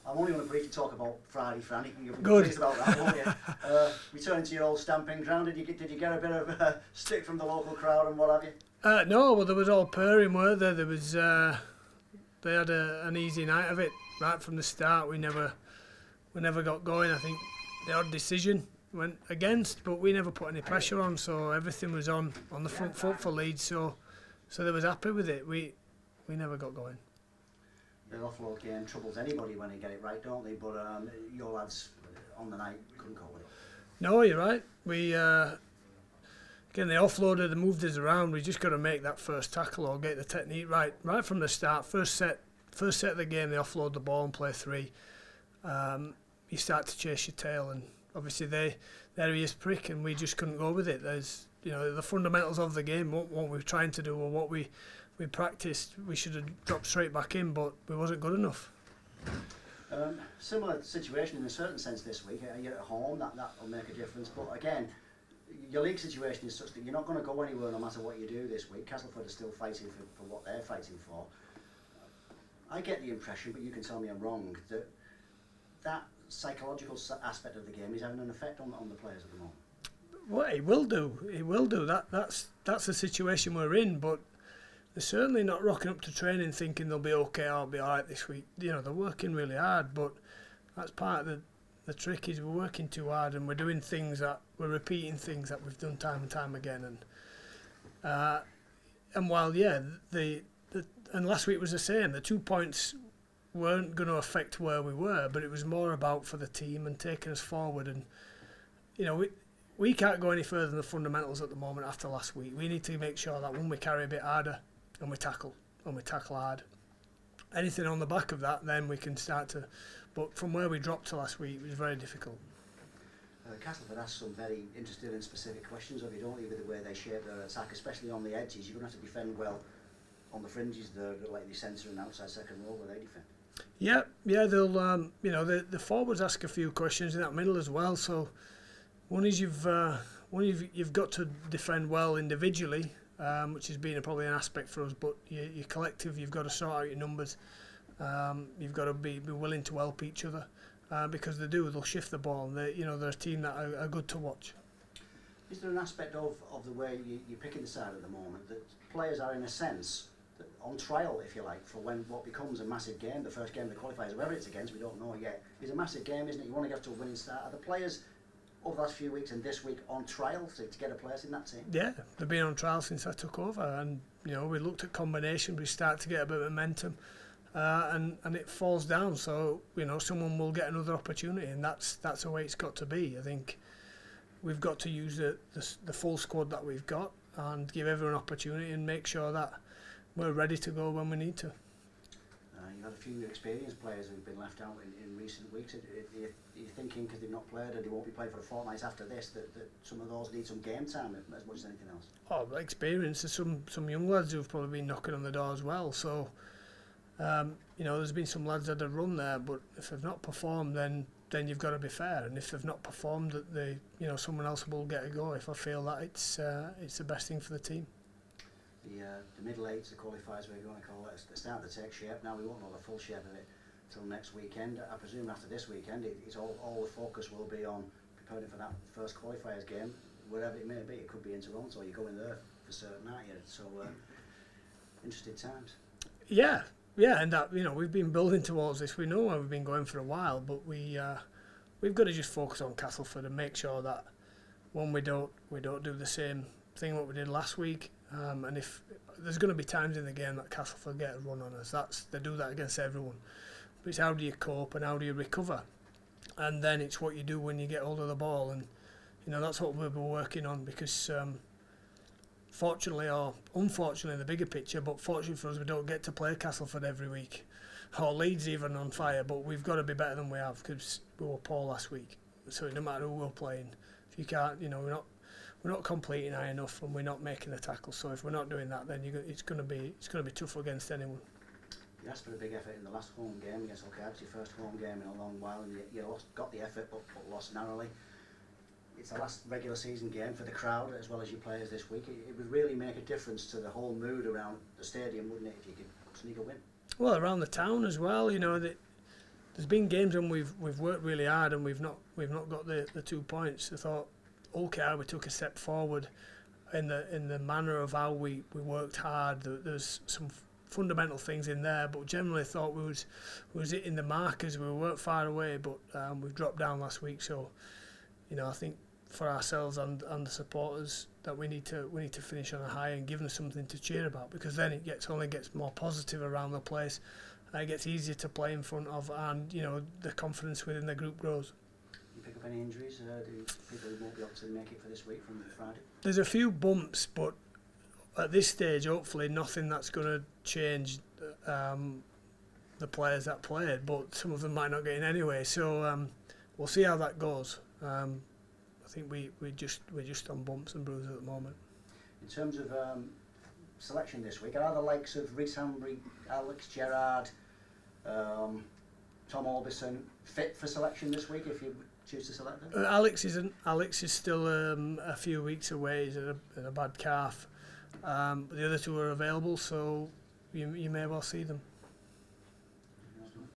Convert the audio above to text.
I'm only going to briefly talk about Friday, Fran. You'll be Good. pleased about that, won't you? Returning to your old stamping ground, did you get a bit of stick from the local crowd and what have you? No, well, there was all purring, weren't there? There was, they had an easy night of it right from the start. We never got going. I think the odd decision went against, but we never put any pressure on, so everything was on the front foot for Leeds. So they was happy with it. We never got going. The offload game troubles anybody when they get it right, don't they? But your lads on the night couldn't cope with it. No, you're right. We again, they offloaded, they moved us around. We just got to make that first tackle or get the technique right from the start. First set of the game, they offload the ball and play three. You start to chase your tail, and obviously they're his prick, and we just couldn't go with it. There's the fundamentals of the game, what we were trying to do or what we practiced, we should have dropped straight back in, but we wasn't good enough. Similar situation in a certain sense this week. You're at home, that will make a difference. But again, your league situation is such that you're not going to go anywhere no matter what you do this week. Castleford are still fighting for what they're fighting for. I get the impression, but you can tell me I'm wrong, that psychological aspect of the game is having an effect on the players at the moment. Well, it will do. That's the situation we're in, but they're certainly not rocking up to training thinking they'll be okay, I'll be alright this week. They're working really hard, but that's part of the trick is we're working too hard and we're doing things we're repeating things that we've done time and time again. And while and last week was the same, the 2 points weren't going to affect where we were, but it was more about for the team and taking us forward. And we can't go any further than the fundamentals at the moment after last week. We need to make sure that when we carry a bit harder and we tackle hard, anything on the back of that, then we can start to. But from where we dropped to last week, it was very difficult. Castleford asked some very interesting and specific questions of you, don't you, with the way they shape their attack, especially on the edges. You're going to have to defend well on the fringes, like the centre and outside second row where they defend. Yeah, they'll the forwards ask a few questions in that middle as well. So one is you've got to defend well individually, which has been probably an aspect for us. But your collective, you've got to sort out your numbers. You've got to be willing to help each other because they'll shift the ball. They're a team that are good to watch. Is there an aspect of the way you're picking the side at the moment that players are in a sense on trial, if you like, for what becomes a massive game, the first game of the qualifiers, whoever it's against, we don't know yet. It's a massive game, isn't it? You want to get to a winning start. Are the players over the last few weeks and this week on trial to get a place in that team? Yeah, they've been on trial since I took over, and we looked at combination, we start to get a bit of momentum, and it falls down. So someone will get another opportunity, and that's the way it's got to be. I think we've got to use the full squad that we've got and give everyone an opportunity and make sure that we're ready to go when we need to. You've had a few experienced players who've been left out in recent weeks. Are you thinking because they've not played or they won't be playing for a fortnight after this that some of those need some game time as much as anything else? Oh, experience. There's some young lads who've probably been knocking on the door as well. So there's been some lads that have run there, but if they've not performed, then you've got to be fair. And if they've not performed, that someone else will get a go. If I feel that it's the best thing for the team. The middle eights, the qualifiers, whatever you want to call it, they're starting to take shape now. We won't know the full shape of it till next weekend. I presume after this weekend, it's all the focus will be on preparing for that first qualifiers game, wherever it may be. It could be in Toronto. You're going there for certain, aren't you? So interesting times. Yeah, and that we've been building towards this. We know where we've been going for a while, but we've got to just focus on Castleford and make sure that when we don't do the same thing what we did last week. And if there's going to be times in the game that Castleford get a run on us, they do that against everyone. But it's how do you cope and how do you recover, and then it's what you do when you get hold of the ball, and that's what we've been working on. Because fortunately or unfortunately, the bigger picture, but fortunately for us, we don't get to play Castleford every week, or Leeds even on fire. But we've got to be better than we have because we were poor last week. So no matter who we're playing, if you can't, we're not completing high enough and we're not making the tackle. So if we're not doing that, then it's going to be tough against anyone. You asked for a big effort in the last home game against It's your first home game in a long while, and you got the effort but lost narrowly. It's the last regular season game for the crowd as well as your players this week. It would really make a difference to the whole mood around the stadium, wouldn't it, if you could sneak a win? Well, around the town as well. The there's been games when we've worked really hard and we've not got the 2 points. I thought, okay, we took a step forward in the manner of how we worked hard. There's some fundamental things in there, but generally thought we was hitting the markers. We weren't far away, but we've dropped down last week. So, I think for ourselves and the supporters that we need to finish on a high and give them something to cheer about, because then it only gets more positive around the place. It gets easier to play in front of, and the confidence within the group grows. You pick up any injuries? Do people who won't be able to make it for this week from Friday? There's a few bumps, but at this stage, hopefully, nothing that's going to change the players that played. But some of them might not get in anyway, so we'll see how that goes. I think we're just on bumps and bruises at the moment. In terms of selection this week, are the likes of Rhys Hambury, Alex Gerrard, Tom Orbison fit for selection this week if you choose to select them? Alex isn't. Alex is still a few weeks away. He's in a bad calf. The other two are available, so you may well see them.